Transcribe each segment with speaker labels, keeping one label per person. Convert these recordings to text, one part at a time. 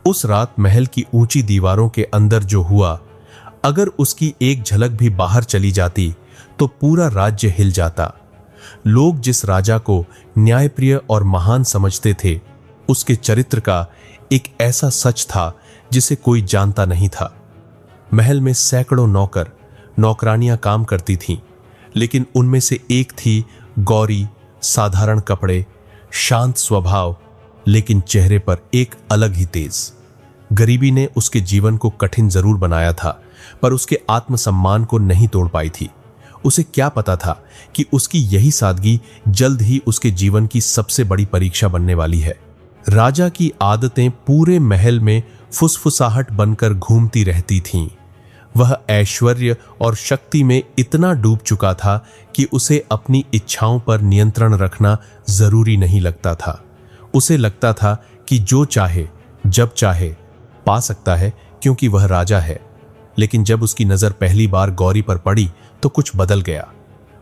Speaker 1: उस रात महल की ऊंची दीवारों के अंदर जो हुआ, अगर उसकी एक झलक भी बाहर चली जाती तो पूरा राज्य हिल जाता। लोग जिस राजा को न्यायप्रिय और महान समझते थे, उसके चरित्र का एक ऐसा सच था जिसे कोई जानता नहीं था। महल में सैकड़ों नौकर नौकरानियां काम करती थीं, लेकिन उनमें से एक थी गौरी। साधारण कपड़े, शांत स्वभाव, लेकिन चेहरे पर एक अलग ही तेज। गरीबी ने उसके जीवन को कठिन जरूर बनाया था, पर उसके आत्मसम्मान को नहीं तोड़ पाई थी। उसे क्या पता था कि उसकी यही सादगी जल्द ही उसके जीवन की सबसे बड़ी परीक्षा बनने वाली है। राजा की आदतें पूरे महल में फुसफुसाहट बनकर घूमती रहती थीं। वह ऐश्वर्य और शक्ति में इतना डूब चुका था कि उसे अपनी इच्छाओं पर नियंत्रण रखना जरूरी नहीं लगता था। उसे लगता था कि जो चाहे जब चाहे पा सकता है, क्योंकि वह राजा है। लेकिन जब उसकी नजर पहली बार गौरी पर पड़ी तो कुछ बदल गया।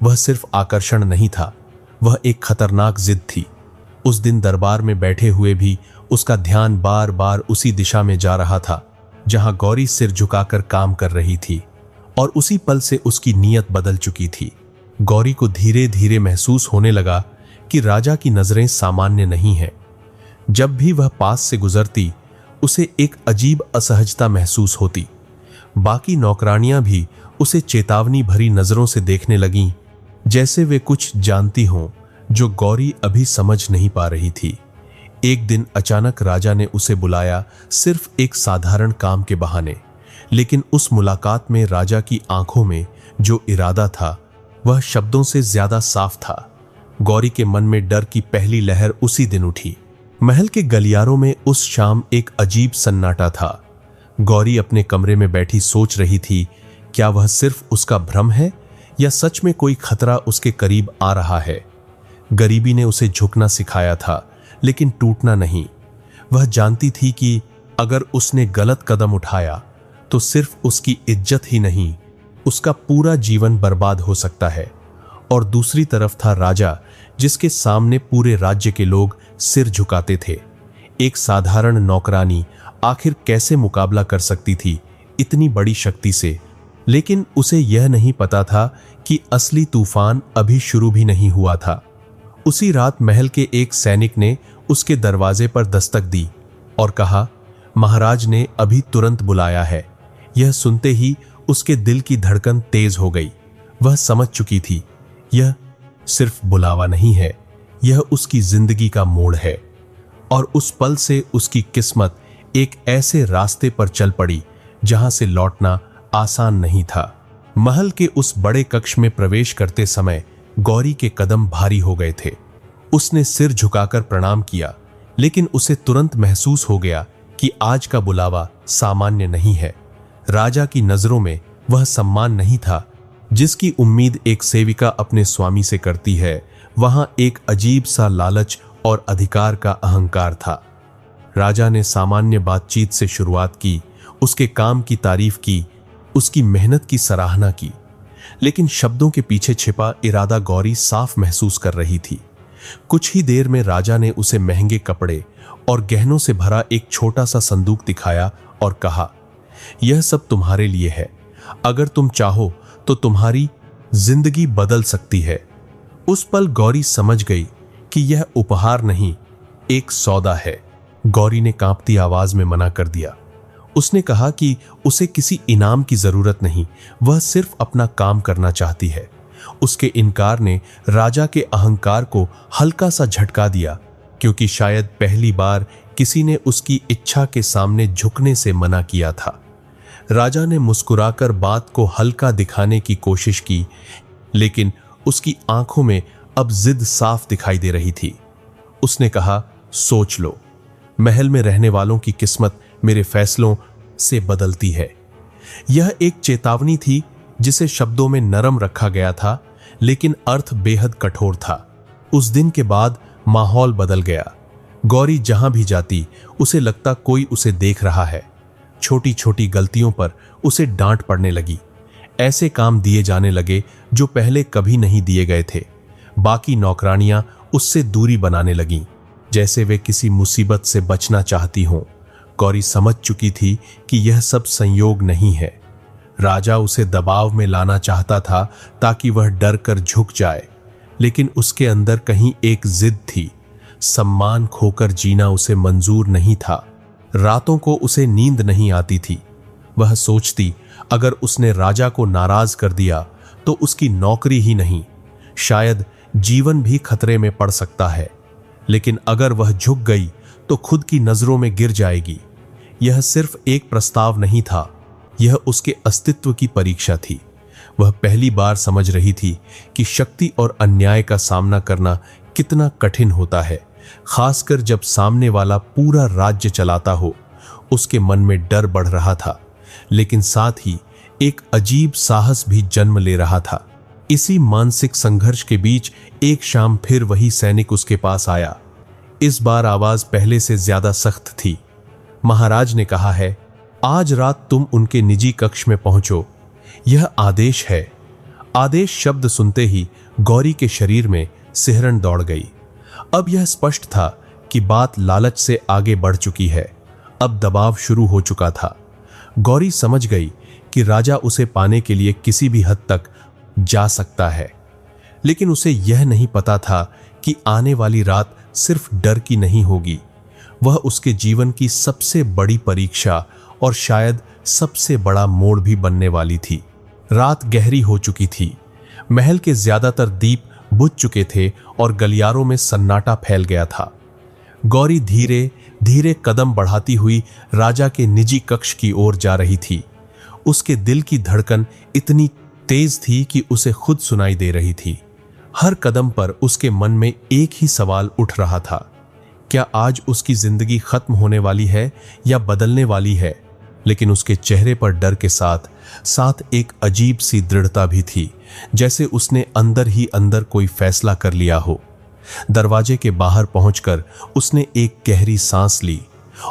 Speaker 1: वह सिर्फ आकर्षण नहीं था, वह एक खतरनाक जिद थी। उस दिन दरबार में बैठे हुए भी उसका ध्यान बार बार उसी दिशा में जा रहा था जहां गौरी सिर झुकाकर काम कर रही थी, और उसी पल से उसकी नीयत बदल चुकी थी। गौरी को धीरे धीरे महसूस होने लगा कि राजा की नजरें सामान्य नहीं हैं। जब भी वह पास से गुजरती, उसे एक अजीब असहजता महसूस होती। बाकी नौकरानियां भी उसे चेतावनी भरी नजरों से देखने लगीं, जैसे वे कुछ जानती हों जो गौरी अभी समझ नहीं पा रही थी। एक दिन अचानक राजा ने उसे बुलाया, सिर्फ एक साधारण काम के बहाने। लेकिन उस मुलाकात में राजा की आंखों में जो इरादा था, वह शब्दों से ज्यादा साफ था। गौरी के मन में डर की पहली लहर उसी दिन उठी। महल के गलियारों में उस शाम एक अजीब सन्नाटा था। गौरी अपने कमरे में बैठी सोच रही थी, क्या वह सिर्फ उसका भ्रम है या सच में कोई खतरा उसके करीब आ रहा है। गरीबी ने उसे झुकना सिखाया था, लेकिन टूटना नहीं। वह जानती थी कि अगर उसने गलत कदम उठाया तो सिर्फ उसकी इज्जत ही नहीं, उसका पूरा जीवन बर्बाद हो सकता है। और दूसरी तरफ था राजा, जिसके सामने पूरे राज्य के लोग सिर झुकाते थे। एक साधारण नौकरानी आखिर कैसे मुकाबला कर सकती थी इतनी बड़ी शक्ति से। लेकिन उसे यह नहीं पता था कि असली तूफान अभी शुरू भी नहीं हुआ था। उसी रात महल के एक सैनिक ने उसके दरवाजे पर दस्तक दी और कहा, महाराज ने अभी तुरंत बुलाया है। यह सुनते ही उसके दिल की धड़कन तेज हो गई। वह समझ चुकी थी, यह सिर्फ बुलावा नहीं है, यह उसकी जिंदगी का मोड़ है। और उस पल से उसकी किस्मत एक ऐसे रास्ते पर चल पड़ी जहां से लौटना आसान नहीं था। महल के उस बड़े कक्ष में प्रवेश करते समय गौरी के कदम भारी हो गए थे। उसने सिर झुकाकर प्रणाम किया, लेकिन उसे तुरंत महसूस हो गया कि आज का बुलावा सामान्य नहीं है। राजा की नजरों में वह सम्मान नहीं था जिसकी उम्मीद एक सेविका अपने स्वामी से करती है। वहां एक अजीब सा लालच और अधिकार का अहंकार था। राजा ने सामान्य बातचीत से शुरुआत की, उसके काम की तारीफ की, उसकी मेहनत की सराहना की, लेकिन शब्दों के पीछे छिपा इरादा गौरी साफ महसूस कर रही थी। कुछ ही देर में राजा ने उसे महंगे कपड़े और गहनों से भरा एक छोटा सा संदूक दिखाया और कहा, यह सब तुम्हारे लिए है। अगर तुम चाहो तो तुम्हारी जिंदगी बदल सकती है। उस पल गौरी समझ गई कि यह उपहार नहीं, एक सौदा है। गौरी ने कांपती आवाज में मना कर दिया। उसने कहा कि उसे किसी इनाम की जरूरत नहीं, वह सिर्फ अपना काम करना चाहती है। उसके इनकार ने राजा के अहंकार को हल्का सा झटका दिया, क्योंकि शायद पहली बार किसी ने उसकी इच्छा के सामने झुकने से मना किया था। राजा ने मुस्कुराकर बात को हल्का दिखाने की कोशिश की, लेकिन उसकी आंखों में अब जिद साफ दिखाई दे रही थी। उसने कहा, सोच लो, महल में रहने वालों की किस्मत मेरे फैसलों से बदलती है। यह एक चेतावनी थी जिसे शब्दों में नरम रखा गया था, लेकिन अर्थ बेहद कठोर था। उस दिन के बाद माहौल बदल गया। गौरी जहां भी जाती उसे लगता कोई उसे देख रहा है। छोटी छोटी गलतियों पर उसे डांट पड़ने लगी। ऐसे काम दिए जाने लगे जो पहले कभी नहीं दिए गए थे। बाकी नौकरानियां उससे दूरी बनाने लगीं, जैसे वे किसी मुसीबत से बचना चाहती हों। गौरी समझ चुकी थी कि यह सब संयोग नहीं है। राजा उसे दबाव में लाना चाहता था ताकि वह डर कर झुक जाए, लेकिन उसके अंदर कहीं एक जिद थी। सम्मान खोकर जीना उसे मंजूर नहीं था। रातों को उसे नींद नहीं आती थी। वह सोचती, अगर उसने राजा को नाराज कर दिया तो उसकी नौकरी ही नहीं, शायद जीवन भी खतरे में पड़ सकता है। लेकिन अगर वह झुक गई तो खुद की नजरों में गिर जाएगी। यह सिर्फ एक प्रस्ताव नहीं था, यह उसके अस्तित्व की परीक्षा थी। वह पहली बार समझ रही थी कि शक्ति और अन्याय का सामना करना कितना कठिन होता है, खासकर जब सामने वाला पूरा राज्य चलाता हो। उसके मन में डर बढ़ रहा था, लेकिन साथ ही एक अजीब साहस भी जन्म ले रहा था। इसी मानसिक संघर्ष के बीच एक शाम फिर वही सैनिक उसके पास आया। इस बार आवाज पहले से ज्यादा सख्त थी। महाराज ने कहा है, आज रात तुम उनके निजी कक्ष में पहुंचो, यह आदेश है। आदेश शब्द सुनते ही गौरी के शरीर में सिहरन दौड़ गई। अब यह स्पष्ट था कि बात लालच से आगे बढ़ चुकी है। अब दबाव शुरू हो चुका था। गौरी समझ गई कि राजा उसे पाने के लिए किसी भी हद तक जा सकता है, लेकिन उसे यह नहीं पता था कि आने वाली रात सिर्फ डर की नहीं होगी, वह उसके जीवन की सबसे बड़ी परीक्षा और शायद सबसे बड़ा मोड़ भी बनने वाली थी। रात गहरी हो चुकी थी। महल के ज्यादातर दीप बुझ चुके थे और गलियारों में सन्नाटा फैल गया था। गौरी धीरे धीरे कदम बढ़ाती हुई राजा के निजी कक्ष की ओर जा रही थी। उसके दिल की धड़कन इतनी तेज थी कि उसे खुद सुनाई दे रही थी। हर कदम पर उसके मन में एक ही सवाल उठ रहा था, क्या आज उसकी जिंदगी खत्म होने वाली है या बदलने वाली है? लेकिन उसके चेहरे पर डर के साथ साथ एक अजीब सी दृढ़ता भी थी, जैसे उसने अंदर ही अंदर कोई फैसला कर लिया हो। दरवाजे के बाहर पहुंचकर उसने एक गहरी सांस ली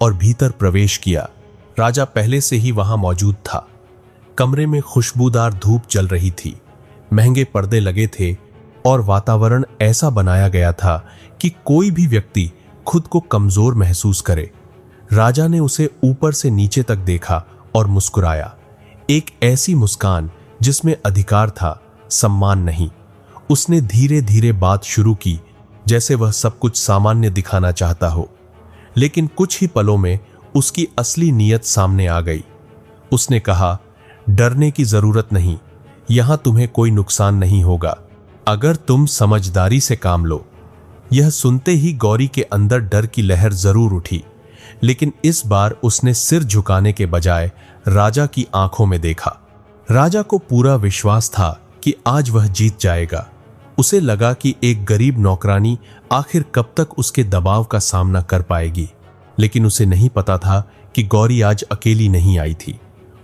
Speaker 1: और भीतर प्रवेश किया। राजा पहले से ही वहां मौजूद था। कमरे में खुशबूदार धूप जल रही थी, महंगे पर्दे लगे थे और वातावरण ऐसा बनाया गया था कि कोई भी व्यक्ति खुद को कमजोर महसूस करे। राजा ने उसे ऊपर से नीचे तक देखा और मुस्कुराया, एक ऐसी मुस्कान जिसमें अधिकार था, सम्मान नहीं। उसने धीरे धीरे बात शुरू की, जैसे वह सब कुछ सामान्य दिखाना चाहता हो, लेकिन कुछ ही पलों में उसकी असली नीयत सामने आ गई। उसने कहा, डरने की जरूरत नहीं, यहां तुम्हें कोई नुकसान नहीं होगा अगर तुम समझदारी से काम लो। यह सुनते ही गौरी के अंदर डर की लहर जरूर उठी, लेकिन इस बार उसने सिर झुकाने के बजाय राजा की आंखों में देखा। राजा को पूरा विश्वास था कि आज वह जीत जाएगा। उसे लगा कि एक गरीब नौकरानी आखिर कब तक उसके दबाव का सामना कर पाएगी, लेकिन उसे नहीं पता था कि गौरी आज अकेली नहीं आई थी।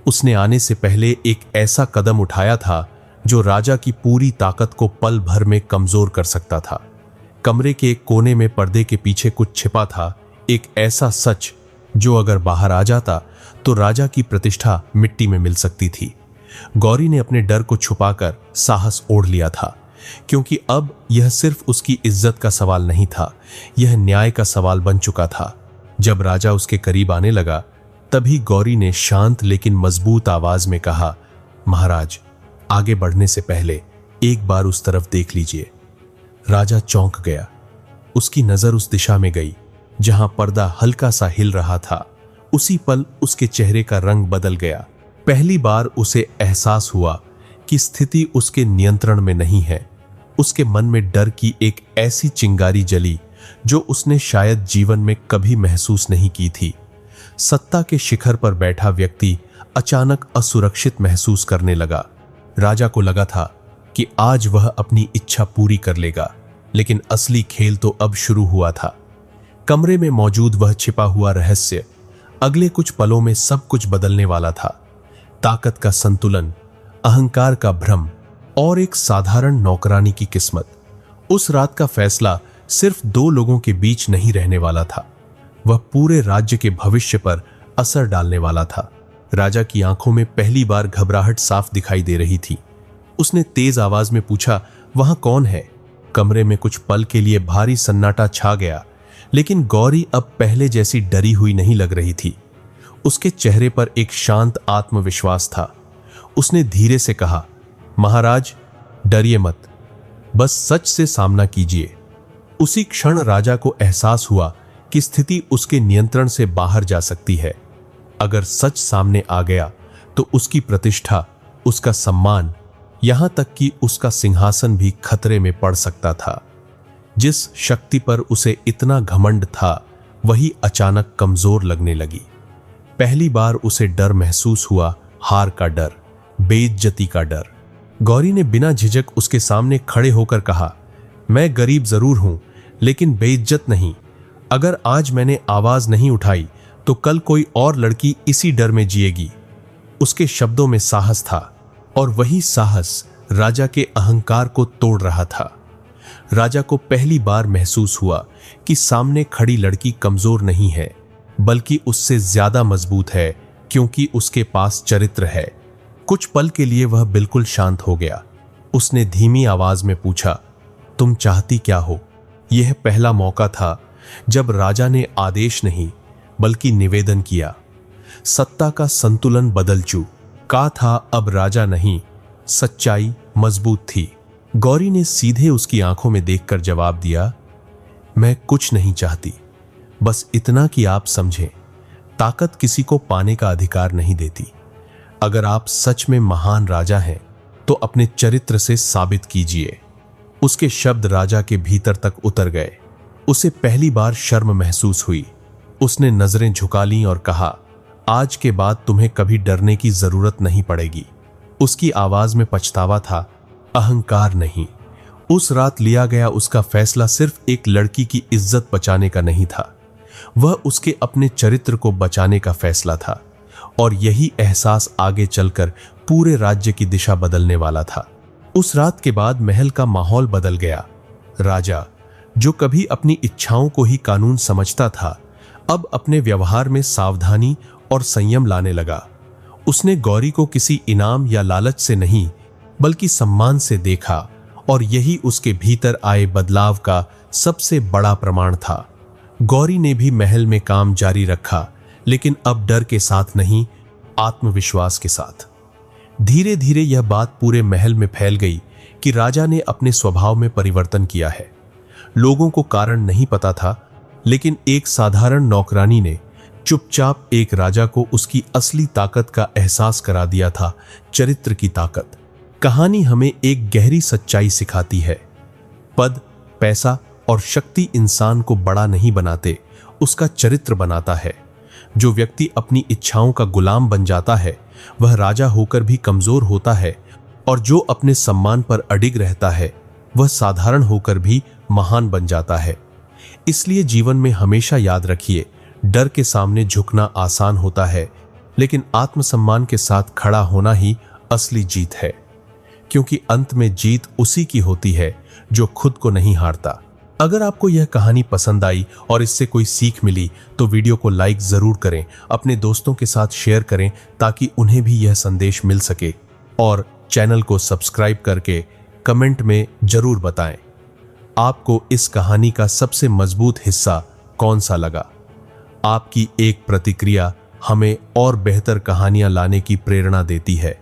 Speaker 1: उसने आने से पहले एक ऐसा कदम उठाया था जो राजा की पूरी ताकत को पल भर में कमजोर कर सकता था। कमरे के एक कोने में पर्दे के पीछे कुछ छिपा था, एक ऐसा सच जो अगर बाहर आ जाता तो राजा की प्रतिष्ठा मिट्टी में मिल सकती थी। गौरी ने अपने डर को छुपाकर साहस ओढ़ लिया था, क्योंकि अब यह सिर्फ उसकी इज्जत का सवाल नहीं था, यह न्याय का सवाल बन चुका था। जब राजा उसके करीब आने लगा, तभी गौरी ने शांत लेकिन मजबूत आवाज में कहा, महाराज, आगे बढ़ने से पहले एक बार उस तरफ देख लीजिए। राजा चौंक गया। उसकी नजर उस दिशा में गई जहां पर्दा हल्का सा हिल रहा था। उसी पल उसके चेहरे का रंग बदल गया। पहली बार उसे एहसास हुआ कि स्थिति उसके नियंत्रण में नहीं है। उसके मन में डर की एक ऐसी चिंगारी जली जो उसने शायद जीवन में कभी महसूस नहीं की थी। सत्ता के शिखर पर बैठा व्यक्ति अचानक असुरक्षित महसूस करने लगा। राजा को लगा था कि आज वह अपनी इच्छा पूरी कर लेगा, लेकिन असली खेल तो अब शुरू हुआ था। कमरे में मौजूद वह छिपा हुआ रहस्य अगले कुछ पलों में सब कुछ बदलने वाला था। ताकत का संतुलन, अहंकार का भ्रम और एक साधारण नौकरानी की किस्मत। उस रात का फैसला सिर्फ दो लोगों के बीच नहीं रहने वाला था, वह पूरे राज्य के भविष्य पर असर डालने वाला था। राजा की आंखों में पहली बार घबराहट साफ दिखाई दे रही थी। उसने तेज आवाज में पूछा, वहां कौन है? कमरे में कुछ पल के लिए भारी सन्नाटा छा गया, लेकिन गौरी अब पहले जैसी डरी हुई नहीं लग रही थी। उसके चेहरे पर एक शांत आत्मविश्वास था। उसने धीरे से कहा, महाराज, डरिए मत, बस सच से सामना कीजिए। उसी क्षण राजा को एहसास हुआ कि स्थिति उसके नियंत्रण से बाहर जा सकती है। अगर सच सामने आ गया तो उसकी प्रतिष्ठा, उसका सम्मान, यहां तक कि उसका सिंहासन भी खतरे में पड़ सकता था। जिस शक्ति पर उसे इतना घमंड था, वही अचानक कमजोर लगने लगी। पहली बार उसे डर महसूस हुआ, हार का डर, बेइज्जती का डर। गौरी ने बिना झिझक उसके सामने खड़े होकर कहा, मैं गरीब जरूर हूं, लेकिन बेइज्जत नहीं। अगर आज मैंने आवाज नहीं उठाई तो कल कोई और लड़की इसी डर में जिएगी। उसके शब्दों में साहस था, और वही साहस राजा के अहंकार को तोड़ रहा था। राजा को पहली बार महसूस हुआ कि सामने खड़ी लड़की कमजोर नहीं है, बल्कि उससे ज्यादा मजबूत है, क्योंकि उसके पास चरित्र है। कुछ पल के लिए वह बिल्कुल शांत हो गया। उसने धीमी आवाज में पूछा, तुम चाहती क्या हो? यह पहला मौका था जब राजा ने आदेश नहीं बल्कि निवेदन किया। सत्ता का संतुलन बदल चुका था। अब राजा नहीं, सच्चाई मजबूत थी। गौरी ने सीधे उसकी आंखों में देखकर जवाब दिया, मैं कुछ नहीं चाहती, बस इतना कि आप समझें, ताकत किसी को पाने का अधिकार नहीं देती। अगर आप सच में महान राजा हैं तो अपने चरित्र से साबित कीजिए। उसके शब्द राजा के भीतर तक उतर गए। उसे पहली बार शर्म महसूस हुई। उसने नजरें झुका लीं और कहा, आज के बाद तुम्हें कभी डरने की जरूरत नहीं पड़ेगी। उसकी आवाज में पछतावा था, अहंकार नहीं। उस रात लिया गया उसका फैसला सिर्फ एक लड़की की इज्जत बचाने का नहीं था, वह उसके अपने चरित्र को बचाने का फैसला था। और यही एहसास आगे चलकर पूरे राज्य की दिशा बदलने वाला था। उस रात के बाद महल का माहौल बदल गया। राजा, जो कभी अपनी इच्छाओं को ही कानून समझता था, अब अपने व्यवहार में सावधानी और संयम लाने लगा। उसने गौरी को किसी इनाम या लालच से नहीं, बल्कि सम्मान से देखा, और यही उसके भीतर आए बदलाव का सबसे बड़ा प्रमाण था। गौरी ने भी महल में काम जारी रखा, लेकिन अब डर के साथ नहीं, आत्मविश्वास के साथ। धीरे धीरे यह बात पूरे महल में फैल गई कि राजा ने अपने स्वभाव में परिवर्तन किया है। लोगों को कारण नहीं पता था, लेकिन एक साधारण नौकरानी ने चुपचाप एक राजा को उसकी असली ताकत का एहसास करा दिया था, चरित्र की ताकत। कहानी हमें एक गहरी सच्चाई सिखाती है। पद, पैसा और शक्ति इंसान को बड़ा नहीं बनाते, उसका चरित्र बनाता है। जो व्यक्ति अपनी इच्छाओं का गुलाम बन जाता है, वह राजा होकर भी कमजोर होता है, और जो अपने सम्मान पर अडिग रहता है, वह साधारण होकर भी महान बन जाता है। इसलिए जीवन में हमेशा याद रखिए, डर के सामने झुकना आसान होता है, लेकिन आत्मसम्मान के साथ खड़ा होना ही असली जीत है। क्योंकि अंत में जीत उसी की होती है जो खुद को नहीं हारता। अगर आपको यह कहानी पसंद आई और इससे कोई सीख मिली तो वीडियो को लाइक जरूर करें, अपने दोस्तों के साथ शेयर करें ताकि उन्हें भी यह संदेश मिल सके, और चैनल को सब्सक्राइब करके कमेंट में जरूर बताएं आपको इस कहानी का सबसे मजबूत हिस्सा कौन सा लगा। आपकी एक प्रतिक्रिया हमें और बेहतर कहानियां लाने की प्रेरणा देती है।